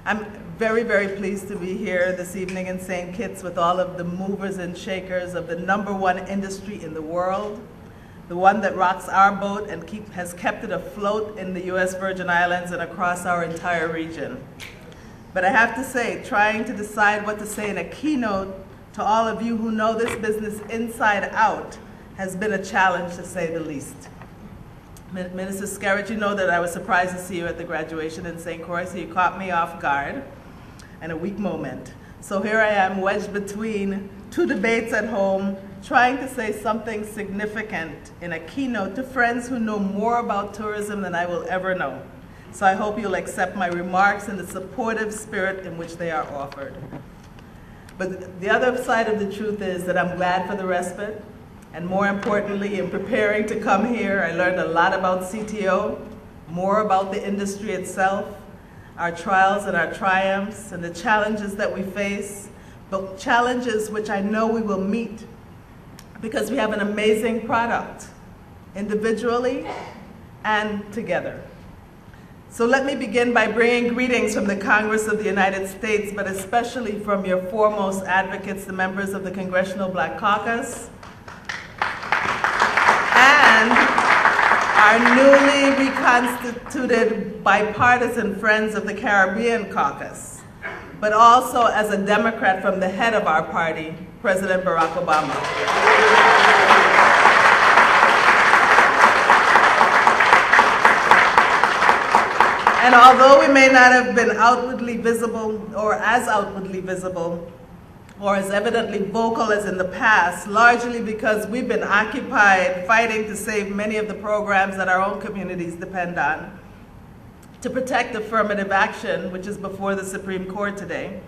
I'm very, very pleased to be here this evening in St. Kitts with all of the movers and shakers of the #1 industry in the world, the one that rocks our boat and has kept it afloat in the U.S. Virgin Islands and across our entire region. But I have to say, trying to decide what to say in a keynote to all of you who know this business inside out has been a challenge, to say the least. Minister Skerritt, you know that I was surprised to see you at the graduation in St. Croix, so you caught me off guard in a weak moment. So here I am, wedged between two debates at home, trying to say something significant in a keynote to friends who know more about tourism than I will ever know. So I hope you'll accept my remarks in the supportive spirit in which they are offered. But the other side of the truth is that I'm glad for the respite. And more importantly, in preparing to come here, I learned a lot about CTO, more about the industry itself, our trials and our triumphs, and the challenges that we face, but challenges which I know we will meet because we have an amazing product, individually and together. So let me begin by bringing greetings from the Congress of the United States, but especially from your foremost advocates, the members of the Congressional Black Caucus, and our newly reconstituted bipartisan Friends of the Caribbean Caucus, but also as a Democrat from the head of our party, President Barack Obama. And although we may not have been outwardly visible or as outwardly visible or as evidently vocal as in the past, largely because we've been occupied fighting to save many of the programs that our own communities depend on, to protect affirmative action, which is before the Supreme Court today,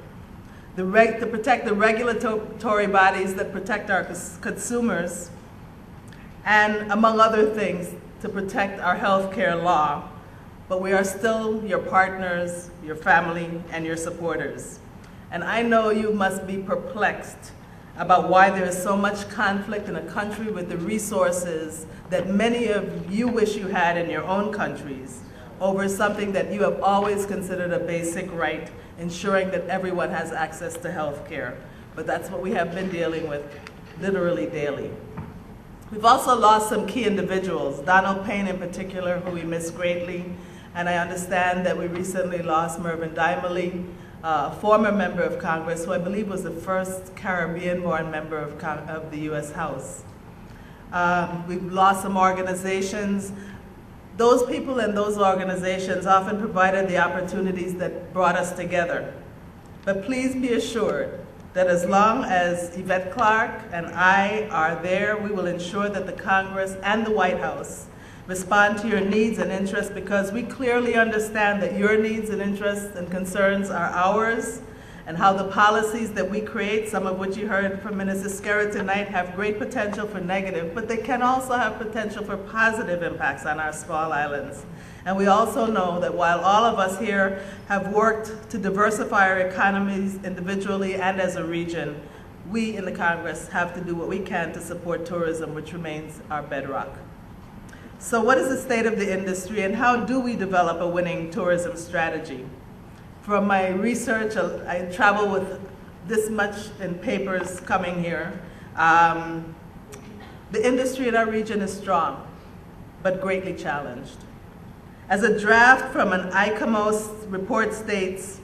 to protect the regulatory bodies that protect our consumers, and among other things, to protect our healthcare law. But we are still your partners, your family, and your supporters. And I know you must be perplexed about why there is so much conflict in a country with the resources that many of you wish you had in your own countries over something that you have always considered a basic right, ensuring that everyone has access to health care. But that's what we have been dealing with literally daily. We've also lost some key individuals, Donald Payne in particular, who we miss greatly, and I understand that we recently lost Mervyn Dimely, a former member of Congress, who I believe was the first Caribbean-born member of the U.S. House. We've lost some organizations. Those people and those organizations often provided the opportunities that brought us together. But please be assured that as long as Yvette Clarke and I are there, we will ensure that the Congress and the White House respond to your needs and interests, because we clearly understand that your needs and interests and concerns are ours, and how the policies that we create, some of which you heard from Minister Skerritt tonight, have great potential for negative, but they can also have potential for positive impacts on our small islands. And we also know that while all of us here have worked to diversify our economies individually and as a region, we in the Congress have to do what we can to support tourism, which remains our bedrock. So what is the state of the industry, and how do we develop a winning tourism strategy? From my research, I travel with this much in papers coming here. The industry in our region is strong, but greatly challenged. As a draft from an ICOMOS report states,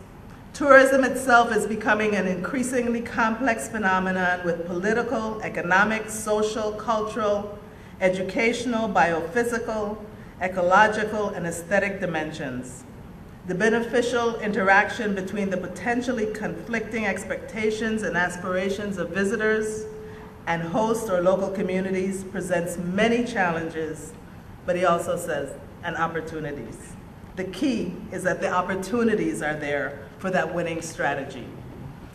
tourism itself is becoming an increasingly complex phenomenon with political, economic, social, cultural, educational, biophysical, ecological, and aesthetic dimensions. The beneficial interaction between the potentially conflicting expectations and aspirations of visitors and host or local communities presents many challenges, but he also says, and opportunities. The key is that the opportunities are there for that winning strategy.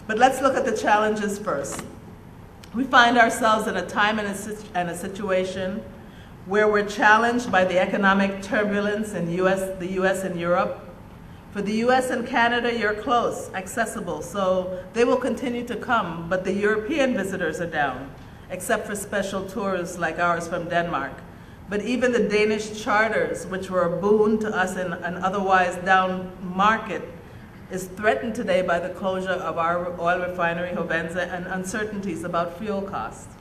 But let's look at the challenges first. We find ourselves in a time and a situation where we're challenged by the economic turbulence in the US and Europe. For the US and Canada, you're close, accessible, so they will continue to come, but the European visitors are down, except for special tours like ours from Denmark. But even the Danish charters, which were a boon to us in an otherwise down market, is threatened today by the closure of our oil refinery, Hovensa, and uncertainties about fuel costs.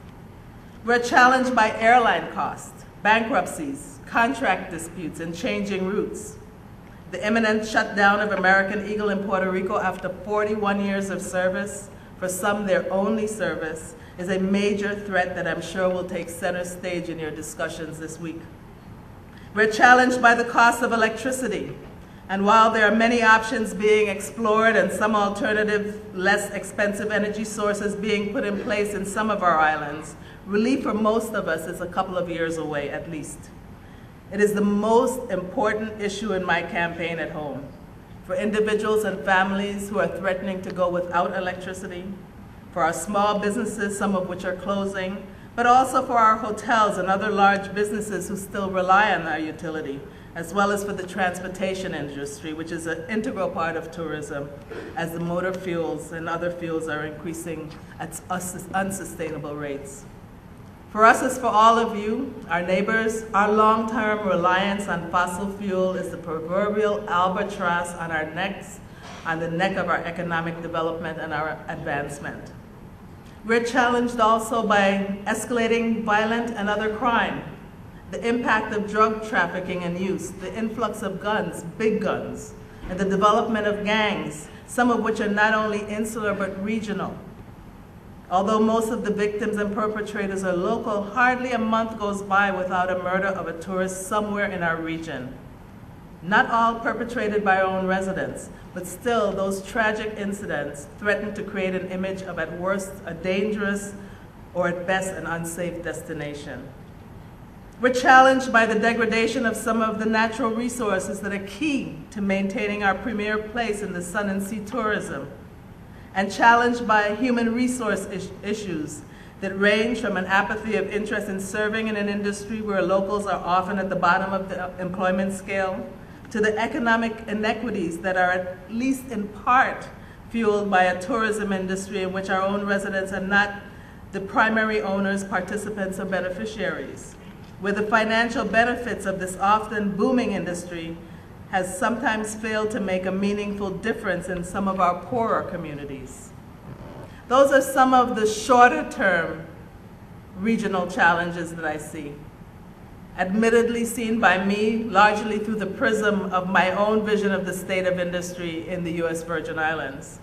We're challenged by airline costs, bankruptcies, contract disputes, and changing routes. The imminent shutdown of American Eagle in Puerto Rico after 41 years of service, for some their only service, is a major threat that I'm sure will take center stage in your discussions this week. We're challenged by the cost of electricity, and while there are many options being explored and some alternative, less expensive energy sources being put in place in some of our islands, relief for most of us is a couple of years away at least. It is the most important issue in my campaign at home. For individuals and families who are threatening to go without electricity, for our small businesses, some of which are closing, but also for our hotels and other large businesses who still rely on our utility, as well as for the transportation industry, which is an integral part of tourism, as the motor fuels and other fuels are increasing at unsustainable rates. For us, as for all of you, our neighbors, our long-term reliance on fossil fuel is the proverbial albatross on our necks, on the neck of our economic development and our advancement. We're challenged also by escalating violent and other crime, the impact of drug trafficking and use, the influx of guns, big guns, and the development of gangs, some of which are not only insular but regional. Although most of the victims and perpetrators are local, hardly a month goes by without a murder of a tourist somewhere in our region. Not all perpetrated by our own residents, but still those tragic incidents threaten to create an image of at worst a dangerous or at best an unsafe destination. We're challenged by the degradation of some of the natural resources that are key to maintaining our premier place in the sun and sea tourism, and challenged by human resource issues that range from an apathy of interest in serving in an industry where locals are often at the bottom of the employment scale, to the economic inequities that are at least in part fueled by a tourism industry in which our own residents are not the primary owners, participants, or beneficiaries, where the financial benefits of this often booming industry has sometimes failed to make a meaningful difference in some of our poorer communities. Those are some of the shorter-term regional challenges that I see, admittedly seen by me largely through the prism of my own vision of the state of industry in the U.S. Virgin Islands.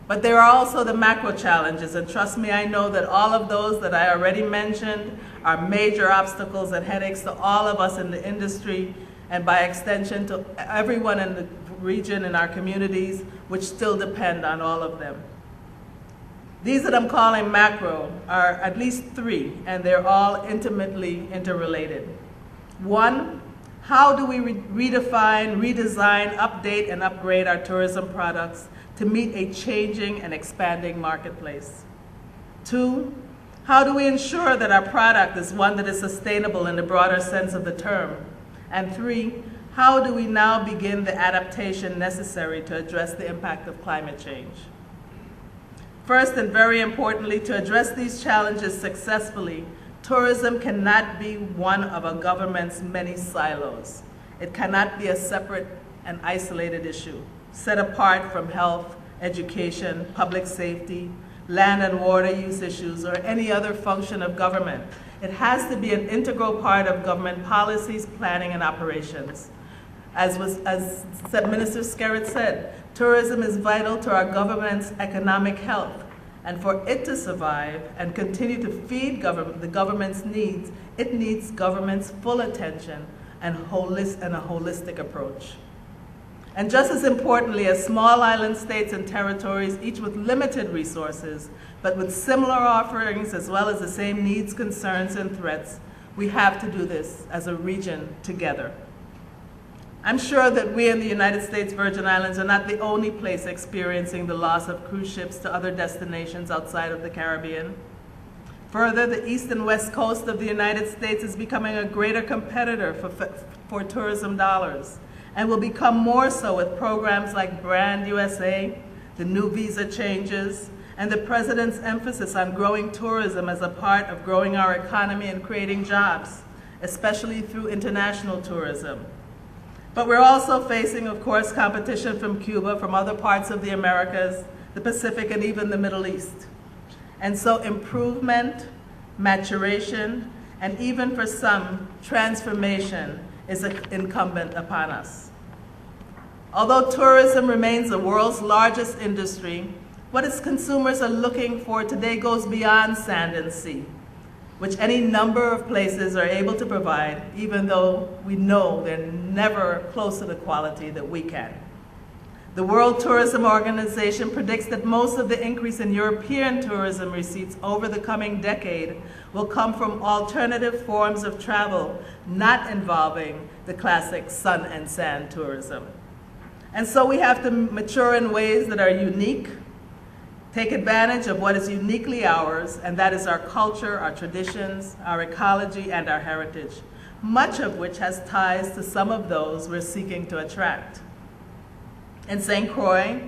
But there are also the macro challenges, and trust me, I know that all of those that I already mentioned are major obstacles and headaches to all of us in the industry, and by extension to everyone in the region and our communities, which still depend on all of them. These that I'm calling macro are at least three, and they're all intimately interrelated. One, how do we redefine, redesign, update, and upgrade our tourism products to meet a changing and expanding marketplace? Two, how do we ensure that our product is one that is sustainable in the broader sense of the term? And three, how do we now begin the adaptation necessary to address the impact of climate change? First, and very importantly, to address these challenges successfully, tourism cannot be one of a government's many silos. It cannot be a separate and isolated issue, set apart from health, education, public safety, land and water use issues, or any other function of government. It has to be an integral part of government policies, planning, and operations. As Minister Skerritt said, tourism is vital to our government's economic health, and for it to survive and continue to feed the government's needs, it needs government's full attention and a holistic approach. And just as importantly, as small island states and territories, each with limited resources, but with similar offerings as well as the same needs, concerns, and threats, we have to do this as a region together. I'm sure that we in the United States Virgin Islands are not the only place experiencing the loss of cruise ships to other destinations outside of the Caribbean. Further, the east and west coast of the United States is becoming a greater competitor for tourism dollars, and will become more so with programs like Brand USA, the new visa changes, and the President's emphasis on growing tourism as a part of growing our economy and creating jobs, especially through international tourism. But we're also facing, of course, competition from Cuba, from other parts of the Americas, the Pacific, and even the Middle East. And so improvement, maturation, and even for some, transformation is incumbent upon us. Although tourism remains the world's largest industry, what its consumers are looking for today goes beyond sand and sea, which any number of places are able to provide, even though we know they're never close to the quality that we can. The World Tourism Organization predicts that most of the increase in European tourism receipts over the coming decade will come from alternative forms of travel, not involving the classic sun and sand tourism. And so we have to mature in ways that are unique, take advantage of what is uniquely ours, and that is our culture, our traditions, our ecology, and our heritage, much of which has ties to some of those we're seeking to attract. In St. Croix,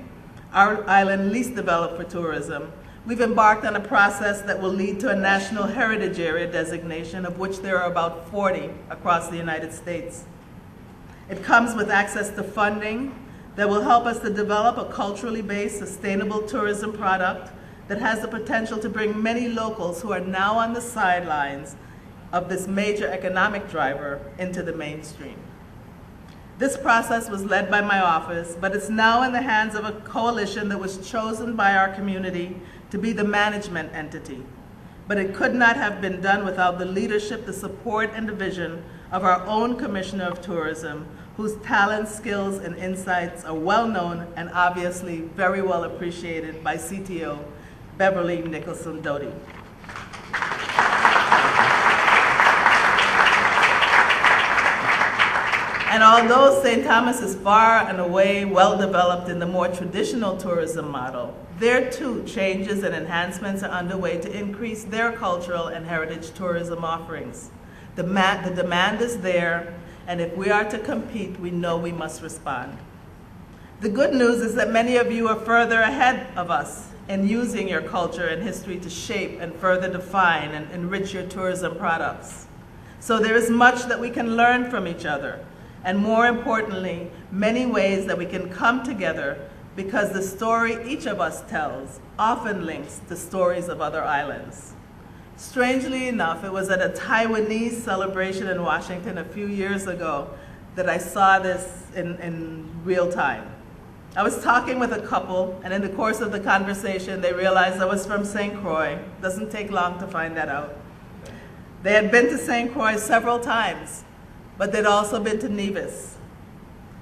our island least developed for tourism, we've embarked on a process that will lead to a National Heritage Area designation, of which there are about 40 across the United States. It comes with access to funding that will help us to develop a culturally based, sustainable tourism product that has the potential to bring many locals who are now on the sidelines of this major economic driver into the mainstream. This process was led by my office, but it's now in the hands of a coalition that was chosen by our community to be the management entity. But it could not have been done without the leadership, the support, and the vision of our own Commissioner of Tourism, whose talents, skills, and insights are well known and obviously very well appreciated by CTO Beverly Nicholson Doty. And although St. Thomas is far and away well developed in the more traditional tourism model, there too changes and enhancements are underway to increase their cultural and heritage tourism offerings. The demand is there, and if we are to compete, we know we must respond. The good news is that many of you are further ahead of us in using your culture and history to shape and further define and enrich your tourism products. So there is much that we can learn from each other, and more importantly, many ways that we can come together, because the story each of us tells often links to stories of other islands. Strangely enough, it was at a Taiwanese celebration in Washington a few years ago that I saw this in real time. I was talking with a couple, and in the course of the conversation, they realized I was from St. Croix. Doesn't take long to find that out. They had been to St. Croix several times, but they'd also been to Nevis.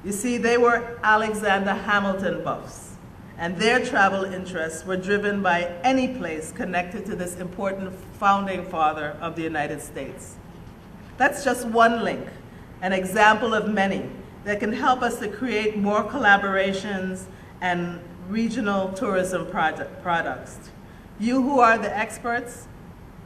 You see, they were Alexander Hamilton buffs, and their travel interests were driven by any place connected to this important founding father of the United States. That's just one link, an example of many that can help us to create more collaborations and regional tourism products. You who are the experts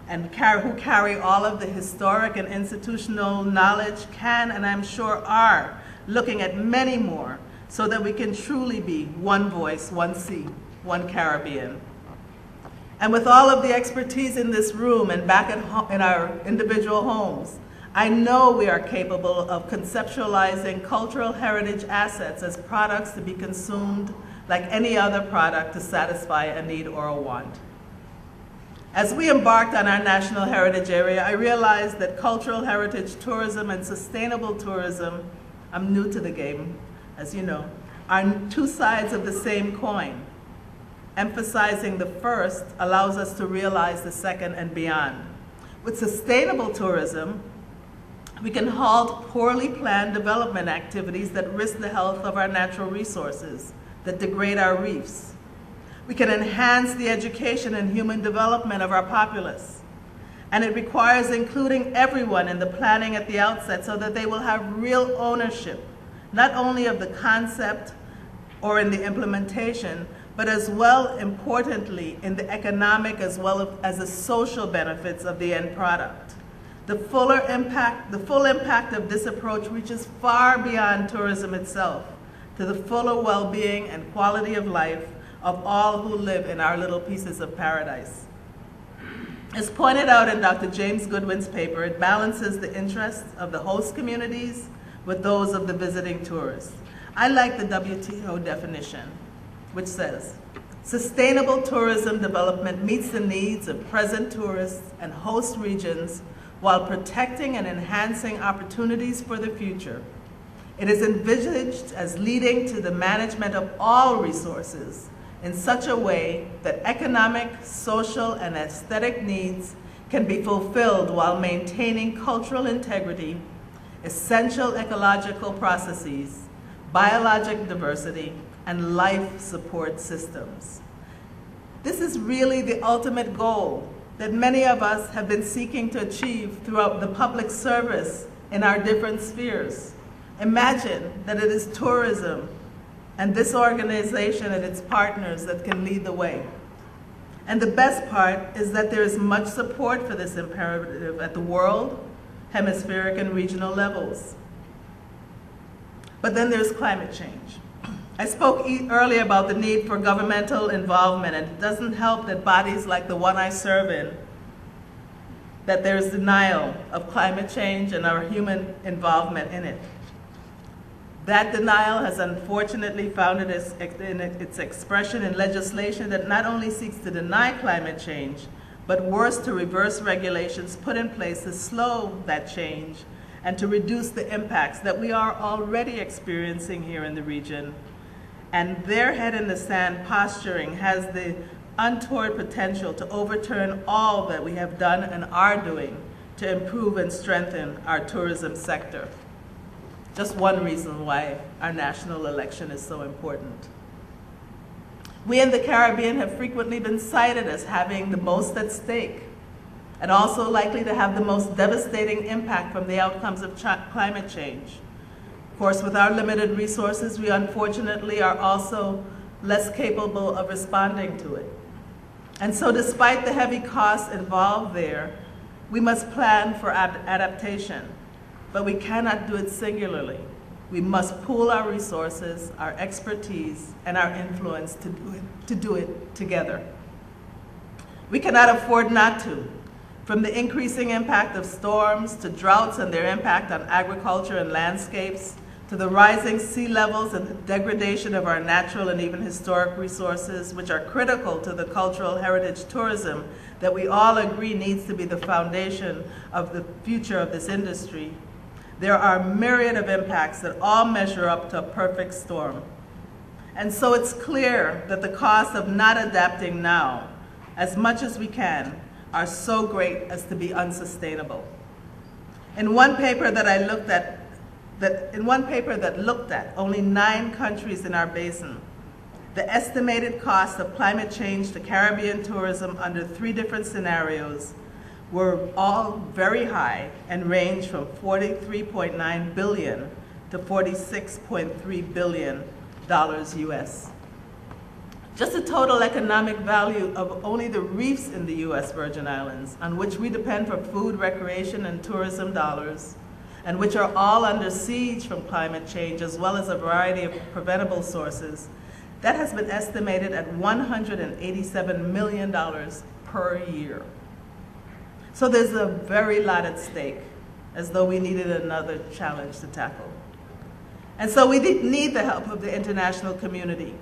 and who carry all of the historic and institutional knowledge can, and I'm sure are, looking at many more so that we can truly be one voice, one sea, one Caribbean. And with all of the expertise in this room and back in our individual homes, I know we are capable of conceptualizing cultural heritage assets as products to be consumed like any other product to satisfy a need or a want. As we embarked on our National Heritage Area, I realized that cultural heritage tourism and sustainable tourism, I'm new to the game, as you know, are two sides of the same coin. Emphasizing the first allows us to realize the second and beyond. With sustainable tourism, we can halt poorly planned development activities that risk the health of our natural resources, that degrade our reefs. We can enhance the education and human development of our populace. And it requires including everyone in the planning at the outset so that they will have real ownership, not only of the concept or in the implementation, but as well, importantly, in the economic as well as the social benefits of the end product. The full impact of this approach reaches far beyond tourism itself, to the fuller well-being and quality of life of all who live in our little pieces of paradise. As pointed out in Dr. James Goodwin's paper, it balances the interests of the host communities with those of the visiting tourists. I like the WTO definition, which says, sustainable tourism development meets the needs of present tourists and host regions while protecting and enhancing opportunities for the future. It is envisaged as leading to the management of all resources in such a way that economic, social, and aesthetic needs can be fulfilled while maintaining cultural integrity, essential ecological processes, biologic diversity, and life support systems. This is really the ultimate goal that many of us have been seeking to achieve throughout the public service in our different spheres. Imagine that it is tourism and this organization and its partners that can lead the way. And the best part is that there is much support for this imperative at the world, hemispheric, and regional levels. But then there's climate change. I spoke earlier about the need for governmental involvement, and it doesn't help that bodies like the one I serve in, that there's denial of climate change and our human involvement in it. That denial has unfortunately found its expression in legislation that not only seeks to deny climate change, but worse, to reverse regulations put in place to slow that change and to reduce the impacts that we are already experiencing here in the region. And their head in the sand posturing has the untoward potential to overturn all that we have done and are doing to improve and strengthen our tourism sector. Just one reason why our national election is so important. We in the Caribbean have frequently been cited as having the most at stake and also likely to have the most devastating impact from the outcomes of climate change. Of course, with our limited resources, we unfortunately are also less capable of responding to it. And so despite the heavy costs involved there, we must plan for adaptation. But we cannot do it singularly. We must pool our resources, our expertise, and our influence to do it together. We cannot afford not to. From the increasing impact of storms, to droughts and their impact on agriculture and landscapes, to the rising sea levels and the degradation of our natural and even historic resources, which are critical to the cultural heritage tourism that we all agree needs to be the foundation of the future of this industry. There are a myriad of impacts that all measure up to a perfect storm. And so it's clear that the costs of not adapting now, as much as we can, are so great as to be unsustainable. In one paper that looked at only 9 countries in our basin, the estimated cost of climate change to Caribbean tourism under 3 different scenarios were all very high and range from $43.9 billion to $46.3 billion US. Just the total economic value of only the reefs in the US Virgin Islands, on which we depend for food, recreation, and tourism dollars, and which are all under siege from climate change, as well as a variety of preventable sources, that has been estimated at $187 million per year. So there's a very lot at stake, as though we needed another challenge to tackle. And so we need the help of the international community.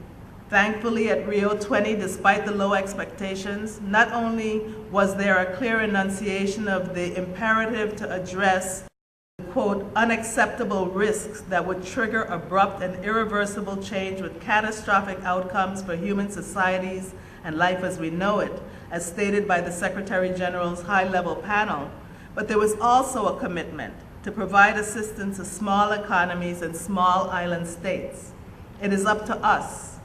Thankfully, at Rio 20, despite the low expectations, not only was there a clear enunciation of the imperative to address, quote, unacceptable risks that would trigger abrupt and irreversible change with catastrophic outcomes for human societies and life as we know it, as stated by the Secretary General's high-level panel, but there was also a commitment to provide assistance to small economies and small island states. It is up to us,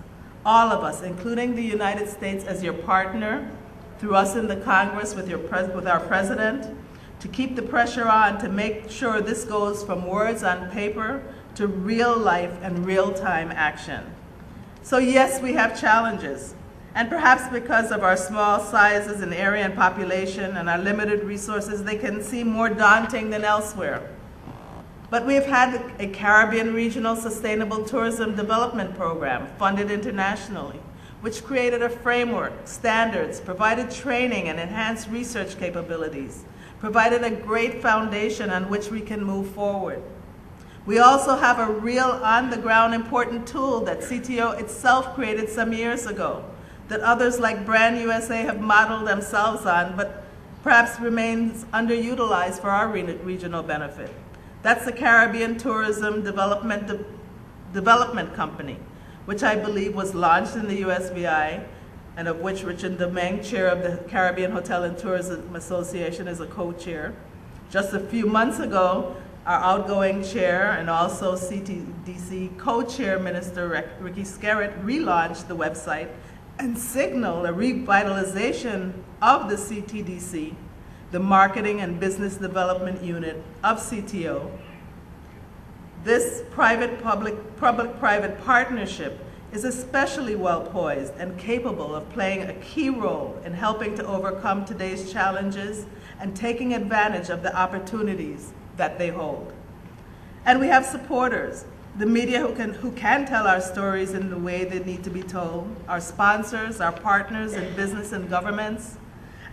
all of us, including the United States as your partner, through us in the Congress with our president, to keep the pressure on to make sure this goes from words on paper to real life and real-time action. So yes, we have challenges. And perhaps because of our small sizes in area and population and our limited resources, they can seem more daunting than elsewhere. But we've had a Caribbean Regional Sustainable Tourism Development Program funded internationally, which created a framework, standards, provided training and enhanced research capabilities, provided a great foundation on which we can move forward. We also have a real on-the-ground important tool that CTO itself created some years ago, that others like Brand USA have modeled themselves on, but perhaps remains underutilized for our regional benefit. That's the Caribbean Tourism Development Company, which I believe was launched in the USVI, and of which Richard Domingue, chair of the Caribbean Hotel and Tourism Association, is a co-chair. Just a few months ago, our outgoing chair and also CTDC co-chair, Minister Ricky Skerritt, relaunched the website and signaled a revitalization of the CTDC, the Marketing and Business Development Unit of CTO. This public-private partnership is especially well poised and capable of playing a key role in helping to overcome today's challenges and taking advantage of the opportunities that they hold. And we have supporters, the media who can tell our stories in the way they need to be told, our sponsors, our partners in business and governments,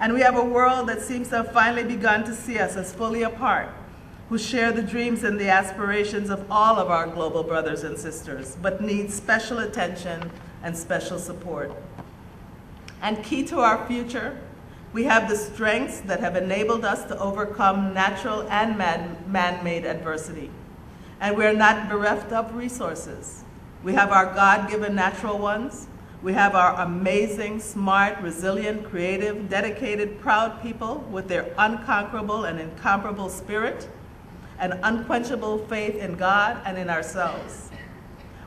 and we have a world that seems to have finally begun to see us as fully a part, who share the dreams and the aspirations of all of our global brothers and sisters, but need special attention and special support. And key to our future, we have the strengths that have enabled us to overcome natural and man-made adversity. And we're not bereft of resources. We have our God-given natural ones. We have our amazing, smart, resilient, creative, dedicated, proud people with their unconquerable and incomparable spirit and unquenchable faith in God and in ourselves.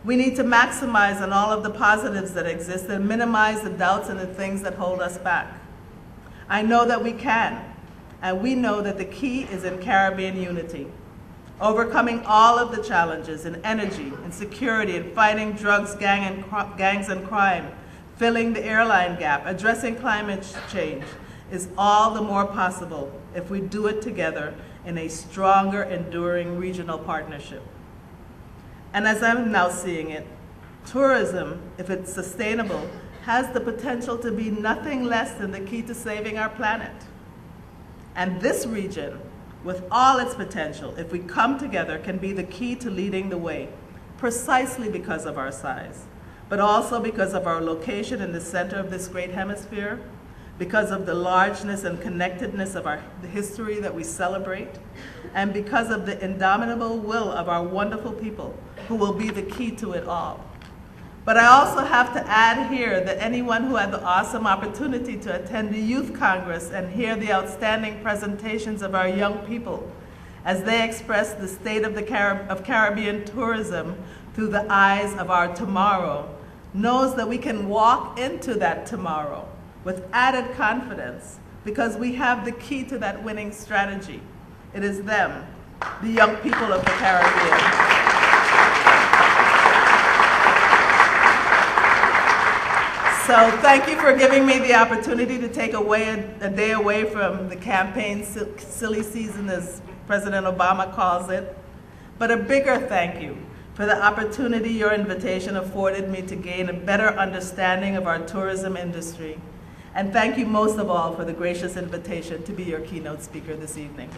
We need to maximize on all of the positives that exist and minimize the doubts and the things that hold us back. I know that we can, and we know that the key is in Caribbean unity, overcoming all of the challenges in energy, in security, in fighting drugs, gangs and crime, filling the airline gap, addressing climate change is all the more possible if we do it together in a stronger, enduring regional partnership. And as I'm now seeing it, tourism, if it's sustainable, has the potential to be nothing less than the key to saving our planet. And this region, with all its potential, if we come together, can be the key to leading the way, precisely because of our size, but also because of our location in the center of this great hemisphere, because of the largeness and connectedness of the history that we celebrate, and because of the indomitable will of our wonderful people who will be the key to it all. But I also have to add here that anyone who had the awesome opportunity to attend the Youth Congress and hear the outstanding presentations of our young people as they express the state of Caribbean tourism through the eyes of our tomorrow knows that we can walk into that tomorrow with added confidence because we have the key to that winning strategy. It is them, the young people of the Caribbean. So thank you for giving me the opportunity to take a day away from the campaign silly season, as President Obama calls it. But a bigger thank you for the opportunity your invitation afforded me to gain a better understanding of our tourism industry. And thank you most of all for the gracious invitation to be your keynote speaker this evening.